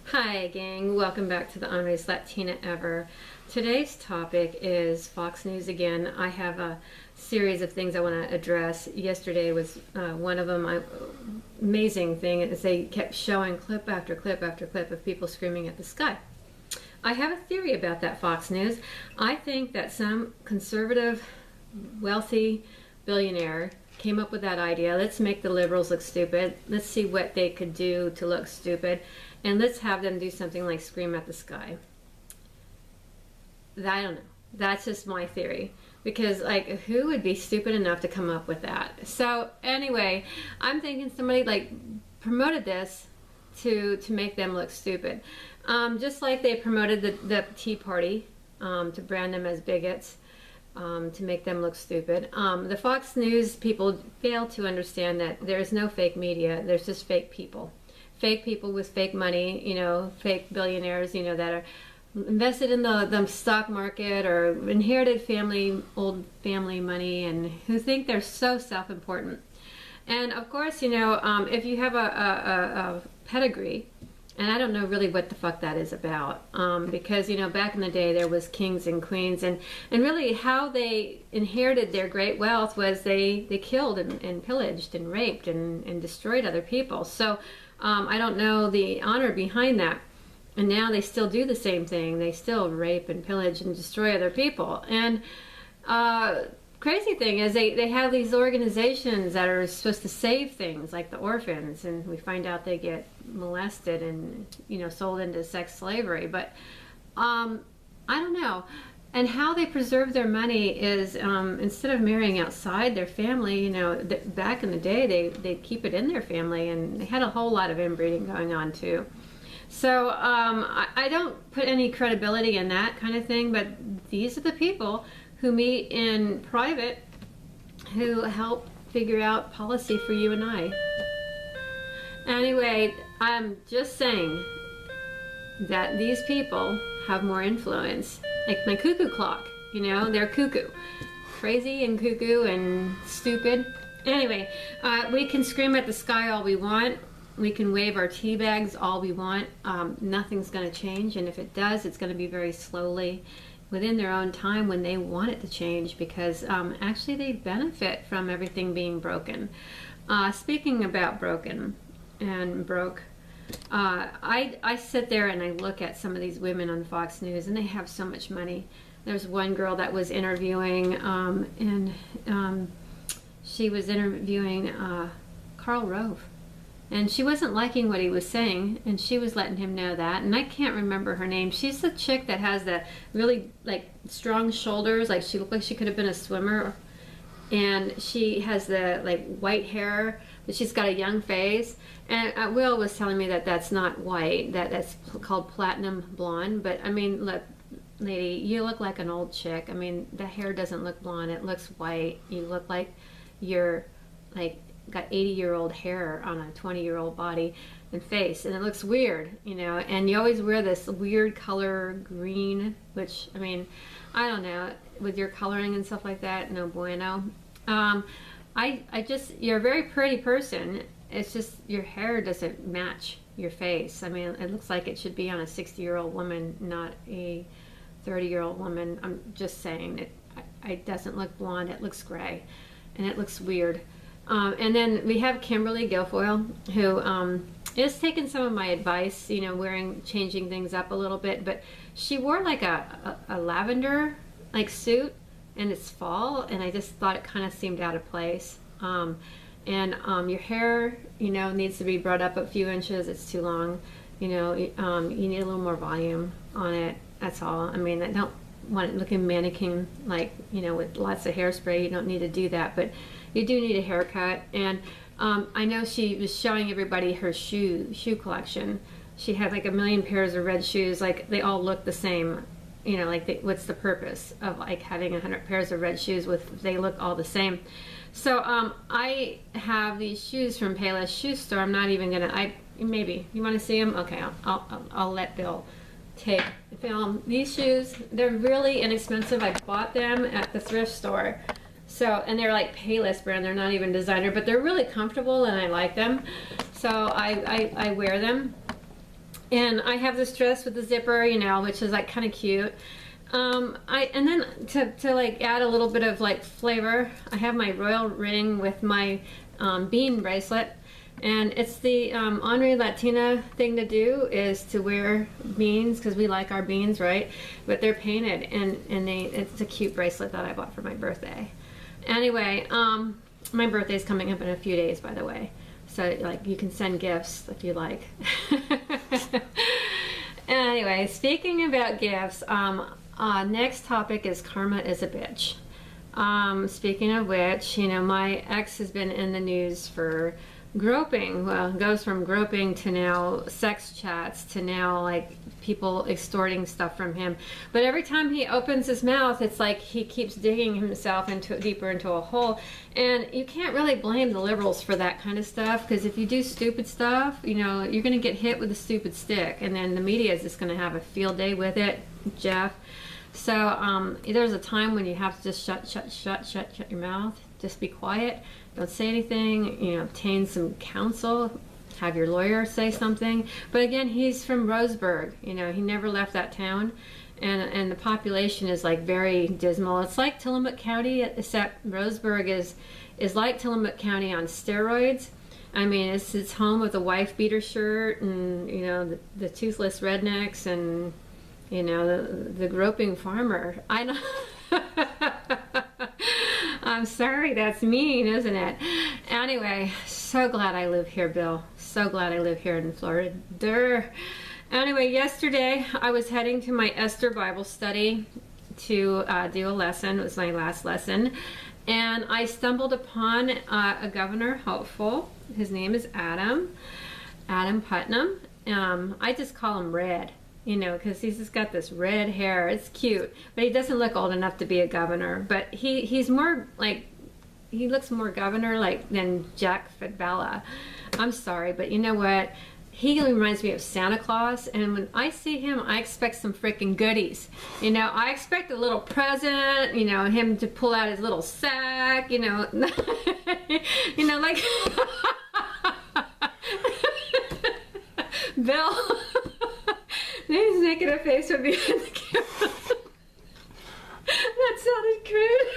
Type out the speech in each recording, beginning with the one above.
Hi gang, welcome back to the Ornery Latina ever. Today's topic is Fox News again. I have a series of things I want to address. Yesterday was one of them. Amazing thing is they kept showing clip after clip after clip of people screaming at the sky. I have a theory about that Fox News. I think that some conservative, wealthy billionaire came up with that idea. Let's make the liberals look stupid. Let's see what they could do to look stupid. And let's have them do something like scream at the sky. I don't know. That's just my theory. Because, like, who would be stupid enough to come up with that? So, anyway, I'm thinking somebody, like, promoted this to make them look stupid. Just like they promoted the Tea Party to brand them as bigots, to make them look stupid. The Fox News people fail to understand that there's no fake media. There's just fake people. Fake people with fake money, fake billionaires, that are invested in the stock market or inherited old family money, and who think they're so self-important. And of course, if you have a pedigree, and I don't know really what the fuck that is about, because back in the day there was kings and queens, and really how they inherited their great wealth was they killed and pillaged and raped and destroyed other people. So I don't know the honor behind that. And now they still do the same thing. They still rape and pillage and destroy other people. And crazy thing is they have these organizations that are supposed to save things, like the orphans, and we find out they get molested and sold into sex slavery. But I don't know. And how they preserve their money is instead of marrying outside their family, back in the day they keep it in their family, and they had a whole lot of inbreeding going on too. So I don't put any credibility in that kind of thing, but these are the people who meet in private who help figure out policy for you and I. Anyway, I'm just saying that these people have more influence. Like my cuckoo clock, they're cuckoo. Crazy and cuckoo and stupid. Anyway, we can scream at the sky all we want. We can wave our tea bags all we want. Nothing's going to change, and if it does, it's going to be very slowly within their own time when they want it to change, because actually they benefit from everything being broken. Speaking about broken and broke, I sit there and I look at some of these women on Fox News, and they have so much money. There's one girl that was interviewing, she was interviewing Karl Rove. And she wasn't liking what he was saying, and she was letting him know that. And I can't remember her name. She's the chick that has the really, strong shoulders. Like, she looked like she could have been a swimmer. And she has the, white hair, but she's got a young face. And Will was telling me that that's not white, that's called platinum blonde. But, I mean, look, lady, you look like an old chick. I mean, the hair doesn't look blonde. It looks white. You look like you're, got 80-year-old hair on a 20-year-old body and face, and it looks weird, and you always wear this weird color green, which, I mean, I don't know, with your coloring and stuff like that, no bueno. You're a very pretty person, it's just your hair doesn't match your face. I mean, it looks like it should be on a 60-year-old woman, not a 30-year-old woman. I'm just saying, it doesn't look blonde, it looks gray, and it looks weird. And then we have Kimberly Guilfoyle, who is taking some of my advice, changing things up a little bit. But she wore a lavender suit, and it's fall, and I just thought it kind of seemed out of place. Your hair, needs to be brought up a few inches. It's too long. You need a little more volume on it. That's all. I mean, I don't want it looking mannequin with lots of hairspray. You don't need to do that, but you do need a haircut. And I know she was showing everybody her shoe collection. She had a million pairs of red shoes. They all look the same. What's the purpose of having 100 pairs of red shoes if they look all the same? So I have these shoes from Payless Shoe Store. I'm not even gonna. Maybe you want to see them? Okay, I'll let Bill take the film. These shoes, they're really inexpensive. I bought them at the thrift store. So, and they're Payless brand, they're not even designer, but they're really comfortable and I like them. So I wear them. And I have this dress with the zipper, you know, which is like kind of cute. And then to like add a little bit of like flavor, I have my royal ring with my bean bracelet. And it's the Ornery Latina thing to do, is to wear beans, because we like our beans, right? But they're painted, and it's a cute bracelet that I bought for my birthday. Anyway, my birthday's coming up in a few days, by the way. So like you can send gifts if you like. Anyway, speaking about gifts, next topic is karma is a bitch. Speaking of which, you know, my ex has been in the news for groping. Well, it goes from groping to now sex chats to now like people extorting stuff from him. But every time he opens his mouth, it's like he keeps digging himself deeper into a hole. And you can't really blame the liberals for that kind of stuff, because if you do stupid stuff, you know, you're going to get hit with a stupid stick, and then the media is just going to have a field day with it, Jeff. So there's a time when you have to just shut your mouth. Just be quiet. Don't say anything. You know, obtain some counsel. Have your lawyer say something. But again, he's from Roseburg. You know, he never left that town, and the population is like very dismal. It's like Tillamook County, except Roseburg is like Tillamook County on steroids. I mean, it's home with a wife beater shirt, and you know the toothless rednecks, and you know the groping farmer. I know. I'm sorry, that's mean, isn't it? Anyway, so glad I live here, Bill. So glad I live here in Florida. Durr. Anyway, yesterday I was heading to my Esther Bible study to do a lesson. It was my last lesson. And I stumbled upon a governor hopeful. His name is Adam Putnam. I just call him Red. You know, because he's just got this red hair. It's cute, but he doesn't look old enough to be a governor. But he's more like, he looks more governor like than Jack Fedbella. I'm sorry, but you know what? He reminds me of Santa Claus, and when I see him, I expect some freaking goodies. You know, I expect a little present. You know, him to pull out his little sack. You know, you know, like Bill. He's making a face with me in the camera. That sounded crude.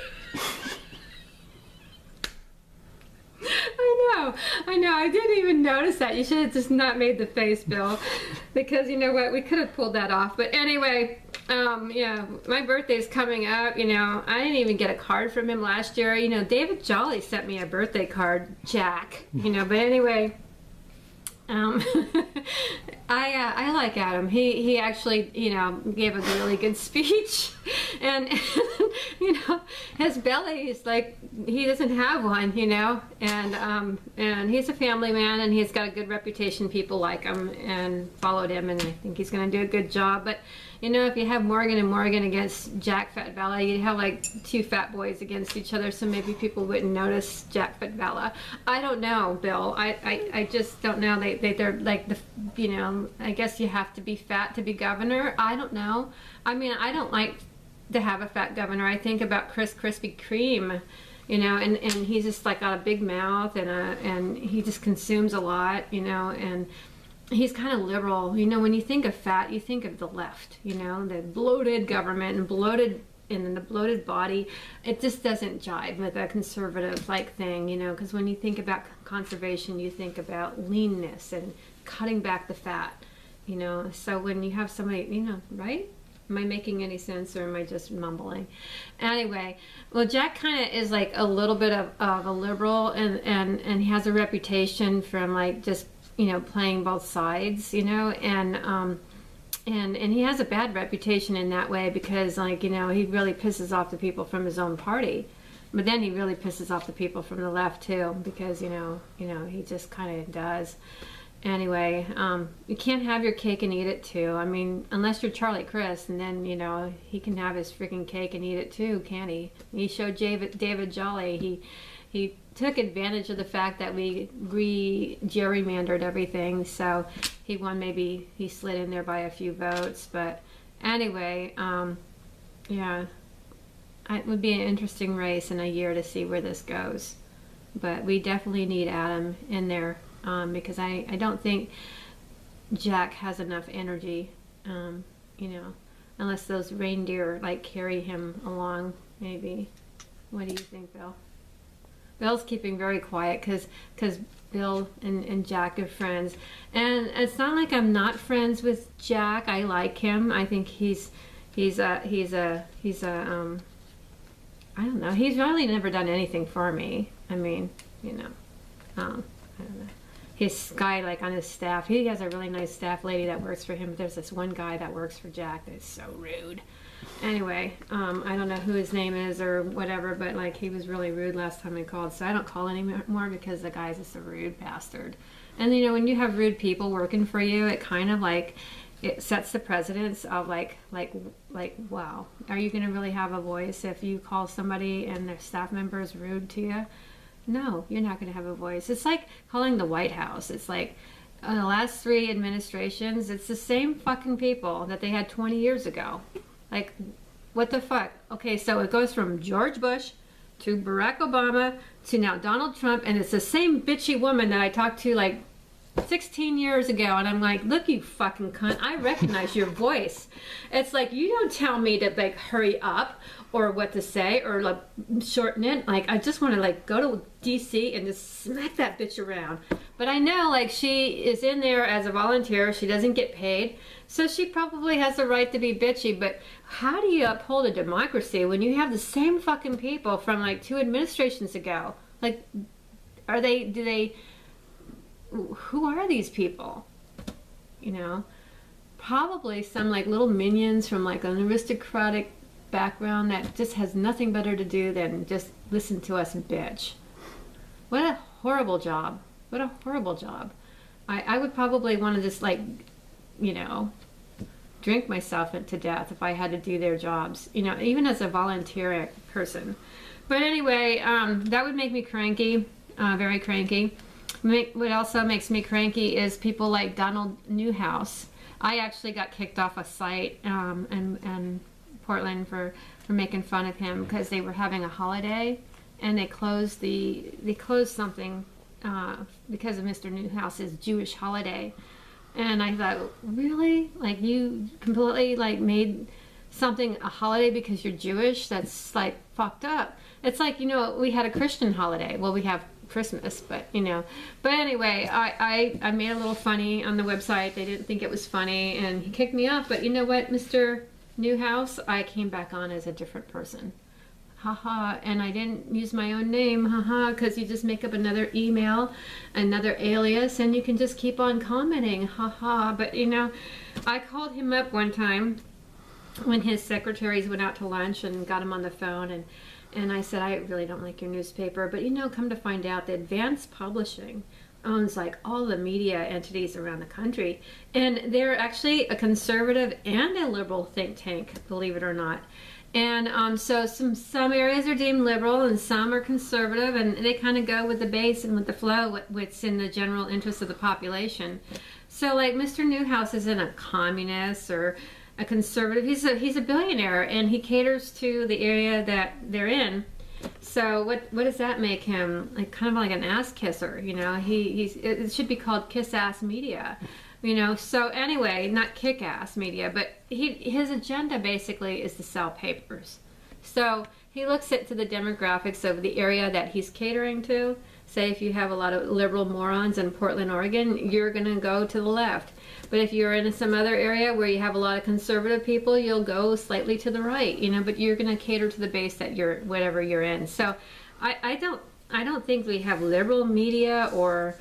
I know. I didn't even notice that. You should have just not made the face, Bill. Because you know what? We could have pulled that off. But anyway, yeah, my birthday's coming up. You know, I didn't even get a card from him last year. You know, David Jolly sent me a birthday card, Jack. You know, but anyway. I like Adam. He actually, you know, gave a really good speech, and you know, his belly is like he doesn't have one, you know, and he's a family man, and he's got a good reputation. People like him and followed him, and I think he's going to do a good job. But you know, if you have Morgan and Morgan against Jack Fedbella, you'd have like two fat boys against each other, so maybe people wouldn't notice Jack Fedbella. I don't know, Bill. I just don't know. They're like the, you know, I guess you have to be fat to be governor. I don't know. I mean, I don't like to have a fat governor. I think about Krispy Kreme, you know, and he's just like got a big mouth, and he just consumes a lot, you know, and he's kind of liberal. You know, when you think of fat, you think of the left, you know, the bloated government and bloated, and then the bloated body. It just doesn't jive with a conservative like thing, you know, because when you think about conservation, you think about leanness and cutting back the fat, you know. So when you have somebody, you know, right? Am I making any sense, or am I just mumbling? Anyway, well, Jack kind of is like a little bit of a liberal, and he has a reputation from like just, you know, playing both sides, you know, and he has a bad reputation in that way, because like, you know, he really pisses off the people from his own party, but then he really pisses off the people from the left too, because you know he just kind of does. Anyway, you can't have your cake and eat it too. I mean, unless you're Charlie Chris, and then, you know, he can have his freaking cake and eat it too, can't he? He showed David Jolly. He took advantage of the fact that we gerrymandered everything, so he won. Maybe he slid in there by a few votes, but anyway, yeah, it would be an interesting race in a year to see where this goes. But we definitely need Adam in there, because I don't think Jack has enough energy, you know, unless those reindeer like carry him along, maybe. What do you think, Bill? Bill's keeping very quiet because Bill and Jack are friends, and it's not like I'm not friends with Jack. I like him. I think he's a I don't know. He's really never done anything for me. I mean, you know, I don't know. His guy, like on his staff, he has a really nice staff lady that works for him. But there's this one guy that works for Jack that's so rude. Anyway, I don't know who his name is or whatever, but like he was really rude last time I called. So I don't call anymore because the guy's just a rude bastard. And you know, when you have rude people working for you, it kind of like it sets the precedence of like wow, are you gonna really have a voice if you call somebody and their staff member is rude to you? No, you're not going to have a voice. It's like calling the White House. It's like the last 3 administrations, it's the same fucking people that they had 20 years ago. Like, what the fuck? Okay, so it goes from George Bush to Barack Obama to now Donald Trump, and it's the same bitchy woman that I talked to like 16 years ago, and I'm like, look, you fucking cunt, I recognize your voice. It's like, you don't tell me to like hurry up or what to say or like shorten it. Like, I just want to like go to DC and just smack that bitch around. But I know like she is in there as a volunteer. She doesn't get paid, so she probably has the right to be bitchy. But how do you uphold a democracy when you have the same fucking people from like 2 administrations ago? Like, who are these people? You know, probably some like little minions from like an aristocratic background that just has nothing better to do than just listen to us bitch. What a horrible job. What a horrible job. I would probably want to just like, you know, drink myself to death if I had to do their jobs, you know, even as a volunteer person. But anyway, that would make me cranky, very cranky. What also makes me cranky is people like Donald Newhouse. I actually got kicked off a site in Portland for making fun of him because they were having a holiday and they closed something because of Mr. Newhouse's Jewish holiday. And I thought, really? Like, you completely like made something a holiday because you're Jewish? That's like fucked up. It's like, you know, we had a Christian holiday. Well, we have Christmas, but you know. But anyway, I made a little funny on the website. They didn't think it was funny and he kicked me off. But you know what, Mr. Newhouse, I came back on as a different person. Haha. And I didn't use my own name, haha, because you just make up another email, another alias, and you can just keep on commenting, haha. But you know, I called him up one time when his secretaries went out to lunch and got him on the phone, and I said, I really don't like your newspaper, but you know, come to find out that Advanced Publishing owns like all the media entities around the country, and they're actually a conservative and a liberal think tank, believe it or not. And so some areas are deemed liberal and some are conservative, and they kind of go with the base and with the flow, what's in the general interest of the population. So like Mr. Newhouse isn't a communist or a conservative. He's a billionaire, and he caters to the area that they're in. So what does that make him? Like kind of like an ass kisser, you know? It should be called kiss ass media, you know? So anyway, not kick ass media, but his agenda basically is to sell papers. So he looks to the demographics of the area that he's catering to. Say if you have a lot of liberal morons in Portland, Oregon, you're gonna go to the left. But if you're in some other area where you have a lot of conservative people, you'll go slightly to the right, you know, but you're going to cater to the base that whatever you're in. So I don't think we have liberal media or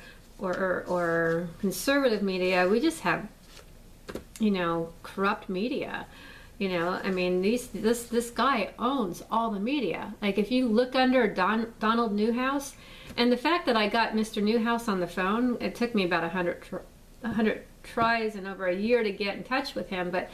conservative media. We just have, you know, corrupt media. You know, I mean, this guy owns all the media. Like if you look under Donald Newhouse, and the fact that I got Mr. Newhouse on the phone, it took me about 100 tries and over a year to get in touch with him, but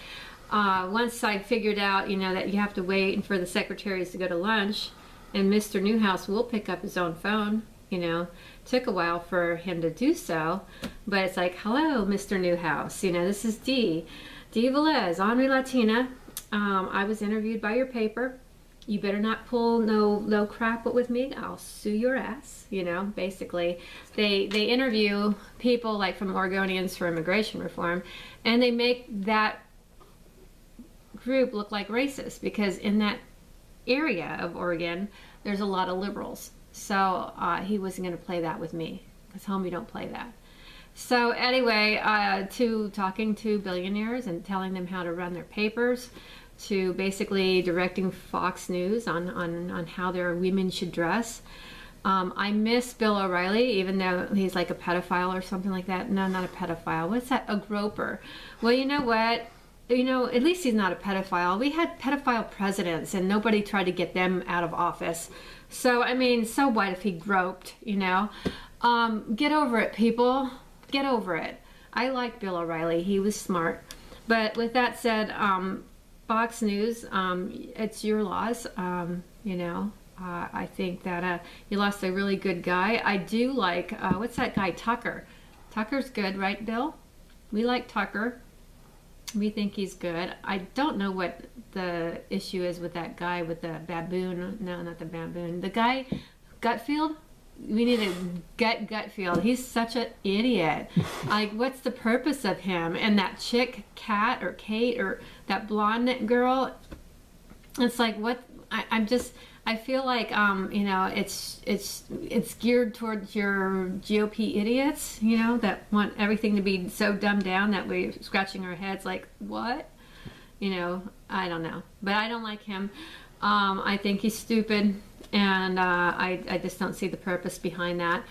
once I figured out, you know, that you have to wait for the secretaries to go to lunch, and Mr. Newhouse will pick up his own phone, you know, took a while for him to do so, but it's like, hello, Mr. Newhouse, you know, this is Dee Velez, Ornery Latina. I was interviewed by your paper, you better not pull no crap with me. I'll sue your ass. You know, basically, they interview people like from Oregonians for Immigration Reform, and they make that group look like racist because in that area of Oregon, there's a lot of liberals. So he wasn't going to play that with me because homie don't play that. So anyway, to talking to billionaires and telling them how to run their papers, to basically directing Fox News on how their women should dress. I miss Bill O'Reilly, even though he's like a pedophile or something like that. No, not a pedophile. What's that? A groper. Well, you know what? You know, at least he's not a pedophile. We had pedophile presidents and nobody tried to get them out of office. So, I mean, so what if he groped, you know? Get over it, people. Get over it. I like Bill O'Reilly. He was smart. But with that said, Fox News, it's your loss. You know, I think that you lost a really good guy. I do like, what's that guy, Tucker? Tucker's good, right, Bill? We like Tucker. We think he's good. I don't know what the issue is with that guy with the baboon. No, not the baboon. The guy, Gutfield? We need to get Gutfield. He's such an idiot. Like, what's the purpose of him? And that chick, Kat or Kate or that blonde girl, it's like, what? I feel like, you know, it's geared towards your GOP idiots, you know, that want everything to be so dumbed down that we're scratching our heads like, what? You know, I don't know. But I don't like him. I think he's stupid. And I just don't see the purpose behind that.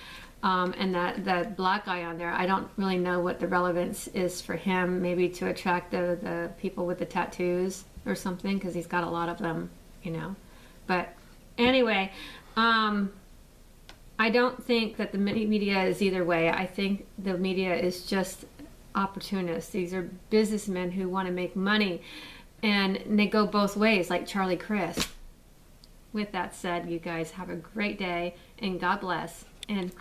And that black guy on there, I don't really know what the relevance is for him. Maybe to attract the people with the tattoos or something, because he's got a lot of them, you know. But anyway, I don't think that the media is either way. I think the media is just opportunists. These are businessmen who want to make money, and they go both ways, like Charlie Crist. With that said, you guys have a great day, and God bless, and